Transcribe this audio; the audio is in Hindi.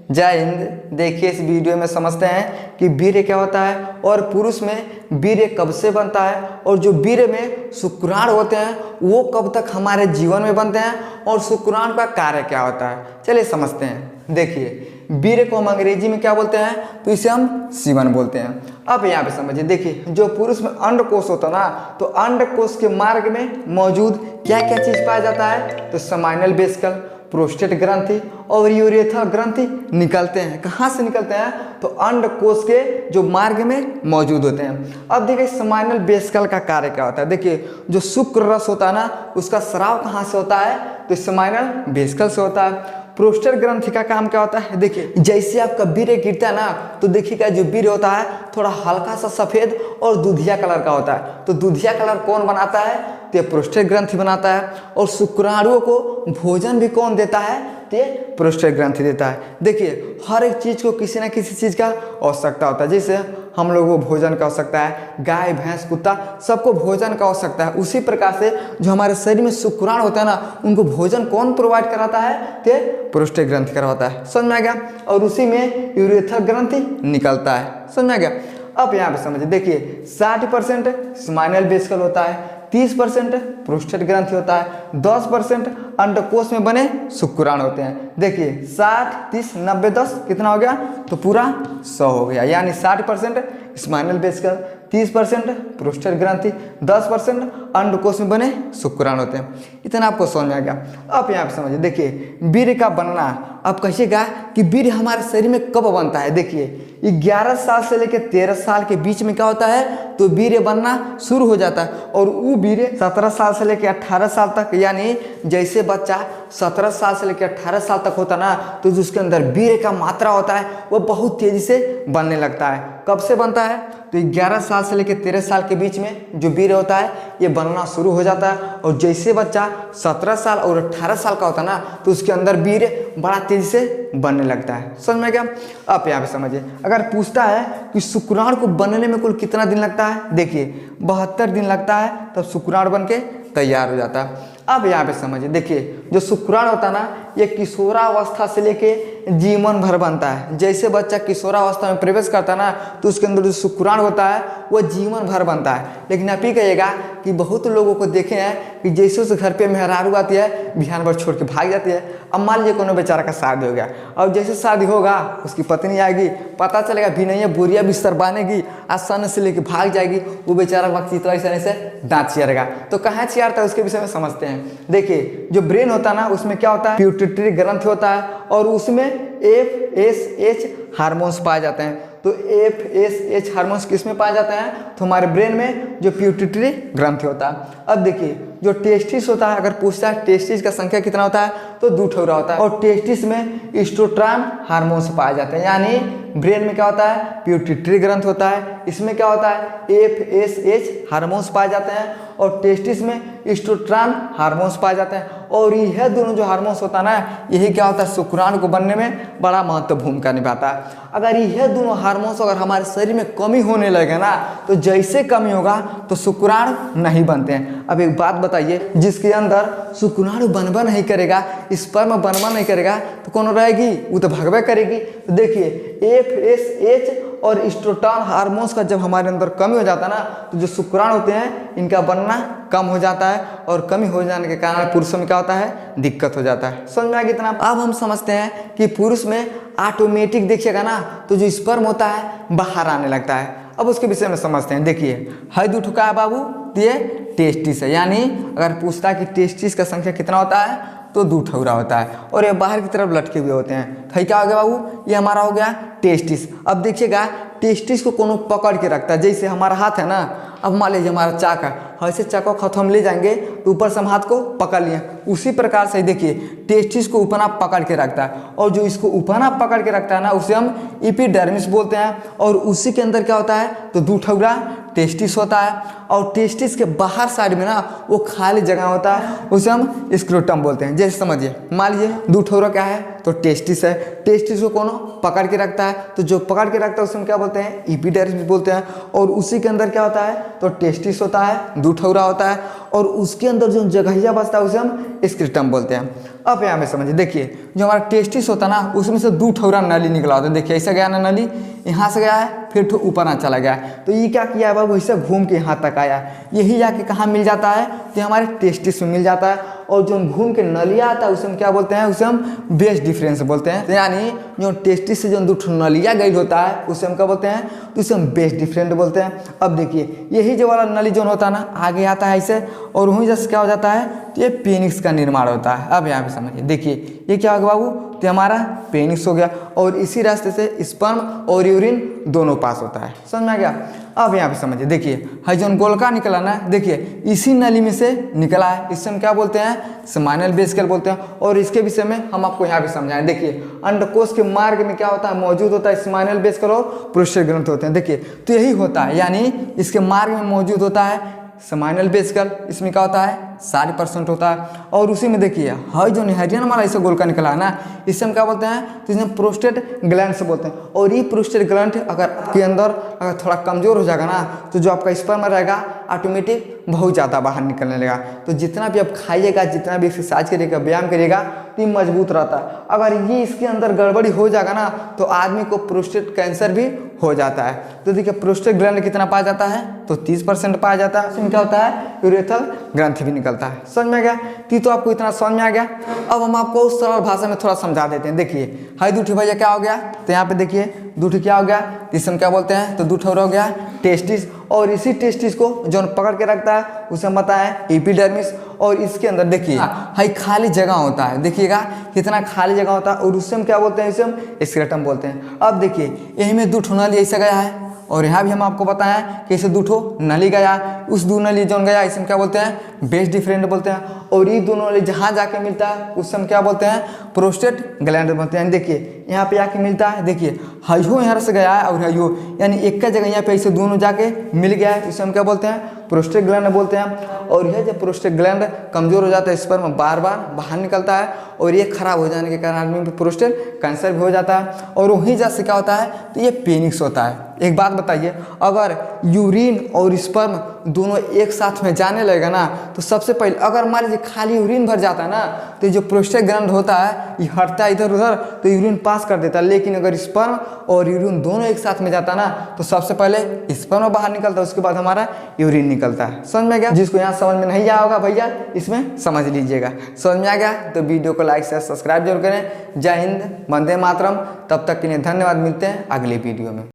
जय हिंद। देखिए इस वीडियो में समझते हैं कि वीर्य क्या होता है और पुरुष में वीर्य कब से बनता है और जो वीर्य में शुक्राणु होते हैं वो कब तक हमारे जीवन में बनते हैं और शुक्राणु का कार्य क्या होता है। चलिए समझते हैं। देखिए वीर्य को हम अंग्रेजी में क्या बोलते हैं, तो इसे हम सीमन बोलते हैं। अब यहाँ पे समझिए, देखिए जो पुरुष में अंडकोश होता है ना, तो अंडकोश के मार्ग में मौजूद क्या क्या चीज पाया जाता है, तो समाइनल वेसिकल, प्रोस्टेट ग्रंथि और यूरेथ्रल ग्रंथि निकलते हैं। कहाँ से निकलते हैं, तो अंडकोश के जो मार्ग में मौजूद होते हैं। अब देखिए समाइनल वेसिकल का कार्य क्या होता है। देखिए जो शुक्र रस होता है ना, उसका स्राव कहाँ से होता है, तो समाइनल वेसिकल से होता है। प्रोस्टेट ग्रंथि का काम क्या होता है, देखिए जैसे आपका वीर्य गिरता है ना, तो देखिएगा जो वीर्य होता है थोड़ा हल्का सा सफेद और दूधिया कलर का होता है। तो दूधिया कलर कौन बनाता है, तो ये प्रोस्टेट ग्रंथि बनाता है। और शुक्राणुओं को भोजन भी कौन देता है, तो ये प्रोस्टेट ग्रंथि देता है। देखिए हर एक चीज को किसी न किसी चीज का आवश्यकता होता है। जैसे हम लोगों को भोजन का आवश्यकता है, गाय भैंस कुत्ता सबको भोजन का आवश्यकता है। उसी प्रकार से जो हमारे शरीर में शुक्राणु होता है ना, उनको भोजन कौन प्रोवाइड कराता है, तो प्रोस्टेट ग्रंथि करवाता है। समझ में आ गया। और उसी में यूरेथ्रल ग्रंथि निकलता है। समझ में आ गया। अब यहाँ पे समझिए, देखिए 60% समाइनल वेसिकल होता है, 30% प्रोस्टेट ग्रंथि होता है, 10% अंडकोश में बने शुक्राणु होते हैं। देखिए 60 30 90 10 कितना हो गया, तो पूरा 100 हो गया। यानी 60% समाइनल वेसिकल, 30% प्रोस्टेट ग्रंथि, 10% अंडकोश में बने शुक्राणु होते हैं। इतना आपको समझ में आ गया। अब यहाँ पे समझिए, देखिए वीर्य का बनना, अब कहिएगा कि वीर्य हमारे शरीर में कब बनता है। देखिए 11 साल से लेकर 13 साल के बीच में क्या होता है, तो वीर्य बनना शुरू हो जाता है। और वो वीर्य 17 साल से लेकर 18 साल तक, यानी जैसे बच्चा 17 साल से लेकर 18 साल तक होता ना, तो जिसके अंदर वीर्य का मात्रा होता है वो बहुत तेजी से बनने लगता है। कब से बनता है, तो 11 साल से लेकर 13 साल के बीच में जो वीर्य होता है ये बनना शुरू हो जाता है। और जैसे बच्चा 17 साल और 18 साल का होता है ना, तो उसके अंदर वीर्य बड़ा तेजी से बनने लगता है। समझ में क्या। अब यहाँ पे समझिए, अगर पूछता है कि शुक्राणु को बनने में कुल कितना दिन लगता है, देखिए 72 दिन लगता है, तब शुक्राणु बन के तैयार हो जाता है। अब यहाँ पे समझिए, देखिए जो शुक्राणु होता है ना, ये किशोरावस्था से लेके जीवन भर बनता है। जैसे बच्चा किशोरावस्था में प्रवेश करता है ना, तो उसके अंदर जो शुक्राणु होता है वो जीवन भर बनता है। लेकिन आप ही कहिएगा कि बहुत लोगों को देखे हैं कि जैसे उस घर पे मेहरारू आती है, बिहान भर छोड़ के भाग जाती है। अब मान लीजिए कोनो बेचारा का शादी हो गया, और जैसे शादी होगा उसकी पत्नी आएगी, पता चलेगा भी नहीं है, बोरिया बिस्तर बांधेगी, आसान से लेके भाग जाएगी, वो बेचारा वक्त चितवाई से दांत चियारेगा। तो कहाँ चियारता है उसके विषय में समझते हैं। देखिए जो ब्रेन होता है ना, उसमें क्या होता है, पिट्यूटरी ग्रंथि होता है और उसमें FSH हार्मोन्स पाए जाते हैं। तो FSH हार्मोन्स किस में पाए जाते हैं, तो हमारे ब्रेन में जो पिट्यूटरी ग्रंथि होता है। अब देखिए जो टेस्टिस होता है, अगर पूछता है टेस्टिस का संख्या कितना होता है, तो 2 ठोरा होता है। और टेस्टिस में एस्ट्रोट्रॉन हार्मोन्स पाए जाते हैं। यानी ब्रेन में क्या होता है, पिट्यूटरी ग्रंथि होता है, इसमें क्या होता है, FSH हार्मोन्स पाए जाते हैं, और टेस्टिस में एस्ट्रोट्रॉन हार्मोन्स पाए जाते हैं। और यह दोनों जो हार्मोन्स होता है ना, यही क्या होता है, शुक्राणु को बनने में बड़ा महत्वपूर्ण भूमिका निभाता है। अगर यह दोनों हार्मोन्स अगर हमारे शरीर में कमी होने लगे ना, तो जैसे कमी होगा तो शुक्राणु नहीं बनते हैं। अब एक बात बताइए, जिसके अंदर शुक्राणु बनवा नहीं करेगा, स्पर्म बनवा नहीं करेगा, तो कौन रहेगी, वो तो भगवे करेगी। तो देखिए FSH और एस्ट्रोट्रॉन हार्मोन्स का जब हमारे अंदर कमी हो जाता है ना, तो जो शुक्राणु होते हैं इनका बनना कम हो जाता है, और कमी हो जाने के कारण पुरुषों में क्या होता है, दिक्कत हो जाता है। समझ में आ गया इतना। अब हम समझते हैं कि पुरुष में ऑटोमेटिक देखिएगा ना, तो जो स्पर्म होता है बाहर आने लगता है। अब उसके विषय में समझते हैं। देखिए है 2 ठुका है बाबू, ये टेस्टिस है। यानी अगर पूछता है कि टेस्टिस का संख्या कितना होता है, तो 2 ठौरा होता है, और ये बाहर की तरफ लटके हुए होते हैं। तो क्या हो गया बाबू, ये हमारा हो गया टेस्टिस। अब देखिएगा टेस्टिस को कोनो पकड़ के रखता है। जैसे हमारा हाथ है ना, अब मान लीजिए हमारा चाक है, ऐसे चाक को खत्म ले जाएंगे तो ऊपर से हम हाथ को पकड़ लिए, उसी प्रकार से देखिए टेस्टिस को ऊपर आप पकड़ के रखता है। और जो इसको ऊपर आप पकड़ के रखता है ना, उसे हम एपिडर्मिस बोलते हैं। और उसी के अंदर क्या होता है, तो 2 ठौरा टेस्टिस होता है। और टेस्टिस के बाहर साइड में ना वो खाली जगह होता है, उसे हम स्क्रोटम बोलते हैं। जैसे समझिए, मान लीजिए 2 ठौरा क्या है, तो टेस्टिस है। टेस्टिस को कौन पकड़ के रखता है, तो जो पकड़ के रखता है उसे हम क्या बोलते हैं, एपिडर्मिस बोलते हैं। और उसी के अंदर क्या होता है, तो टेस्टिस होता है, 2 ठौरा होता है। और उसके अंदर जो जगहिया बचता है उसे हम स्क्रोटम बोलते हैं। अब यहाँ पे समझिए, देखिए जो हमारा टेस्टिस होता है ना उसमें से 2 ठौरा नली निकला होता है। देखिए ऐसा गया ना नली, यहाँ से गया है फिर ऊपर ना चला गया है, तो ये क्या किया है बाबू, ऐसे घूम के यहाँ तक आया। यही जाके कहाँ मिल जाता है, तो हमारे टेस्टिस में मिल जाता है। और जो घूम के नलिया आता है उसे हम क्या बोलते हैं, उसे हम बेस डिफरेंस बोलते हैं। तो यानी जो टेस्टिस से जो 2 नलिया गई होता है उसे हम क्या बोलते हैं, तो उसे हम बेस डिफरेंट बोलते हैं। अब देखिए यही जो वाला नली जो होता है ना आगे आता है ऐसे, और वहीं जैसे क्या हो जाता है, तो ये पेनिक्स का निर्माण होता है। अब यहाँ पे समझिए, देखिए ये क्या होगा बाबू, तो हमारा पेनिक्स हो गया, और इसी रास्ते से स्पर्म और यूरिन दोनों पास होता है। समझ में आ गया। अब यहाँ पे समझिए, देखिए है जो गोलका निकला ना, देखिए इसी नली में से निकला है, इससे हम क्या बोलते हैं, सेमाइनल वेसिकल बोलते हैं। और इसके विषय में हम आपको यहाँ पे समझाएं। देखिए अंडकोश के मार्ग में क्या होता है, मौजूद होता है सेमाइनल वेसिकल और प्रोस्टेट ग्रंथि होते हैं। देखिए तो यही होता है, यानी इसके मार्ग में मौजूद होता है सेमाइनल वेसिकल, इसमें क्या होता है 60% होता है। और उसी में देखिए हाई जो निहारियन हमारा ऐसे गोल का निकला है ना, इससे हम क्या बोलते हैं, तो इसे प्रोस्टेट ग्लैंड से बोलते हैं। और ये प्रोस्टेट ग्लैंड अगर आपके अंदर अगर थोड़ा कमजोर हो जाएगा ना, तो जो आपका स्पर्म रहेगा ऑटोमेटिक बहुत ज़्यादा बाहर निकलने लगेगा। तो जितना भी आप खाइएगा, जितना भी एक्सरसाइज करिएगा, व्यायाम करिएगा, तो ये मजबूत रहता है। अगर ये इसके अंदर गड़बड़ी हो जाएगा ना, तो आदमी को प्रोस्टेट कैंसर भी हो जाता है। तो देखिए प्रोस्टेट ग्लैंड कितना पाया जाता है, तो 30% पाया जाता है। इसमें क्या होता है, यूरेथ्रल ग्रंथि भी निकलता है। समझ में आ गया, तो आपको इतना समझ में आ गया। अब हम आपको सरल भाषा में थोड़ा समझा देते हैं। देखिए हाई 2 भैया क्या हो गया, तो यहाँ पे देखिए 2 क्या हो गया, इसे हम क्या बोलते हैं, तो 2 हो गया टेस्टिस। और इसी टेस्टिस को जो पकड़ के रखता है उसे हम बताएं एपिडर्मिस। और इसके अंदर देखिए हाई खाली जगह होता है, देखिएगा कितना खाली जगह होता है, और उससे हम क्या बोलते हैं, इसे हम स्क्रेटम बोलते हैं। अब देखिए यही में 2 नली ऐसा गया है, और यहाँ भी हम आपको बताएं कि इसे 2 नली गया, उस 2 नली जो गया इसे हम क्या बोलते हैं, बेस डिफरेंट बोलते हैं। और ये दोनों नली जहाँ जाके मिलता है उससे हम क्या बोलते हैं, प्रोस्टेट ग्लैंड बोलते हैं। देखिए यहाँ पे आके मिलता है, देखिए हाइयो यहाँ से गया है और हाइयो, यानी एक का जगह यहाँ पे ऐसे दोनों जाके मिल गया है, इसे हम क्या बोलते हैं, प्रोस्टेट ग्लैंड बोलते हैं। और यह जब प्रोस्टेट ग्लैंड कमजोर हो जाता है, स्पर्म बार बार बाहर निकलता है, और ये खराब हो जाने के कारण आदमी में प्रोस्टेट कैंसर भी हो जाता है। और वहीं जैसे क्या होता है, तो ये पेनिक्स होता है। एक बात बताइए, अगर यूरिन और स्पर्म दोनों एक साथ में जाने लगेगा ना, तो सबसे पहले अगर मान लीजिए खाली यूरिन भर जाता है ना, तो जो प्रोस्टेट ग्लैंड होता है ये हटता है इधर उधर, तो यूरिन पास कर देता है। लेकिन अगर स्पर्म और यूरिन दोनों एक साथ में जाता है ना, तो सबसे पहले स्पर्म बाहर निकलता है, उसके बाद हमारा यूरिन निकलता है। समझ में गया। जिसको यहाँ समझ में नहीं आया होगा भैया इसमें समझ लीजिएगा। समझ में आ गया तो वीडियो को लाइक शेयर सब्सक्राइब जरूर करें। जय हिंद, वंदे मातरम। तब तक के लिए धन्यवाद, मिलते हैं अगले वीडियो में।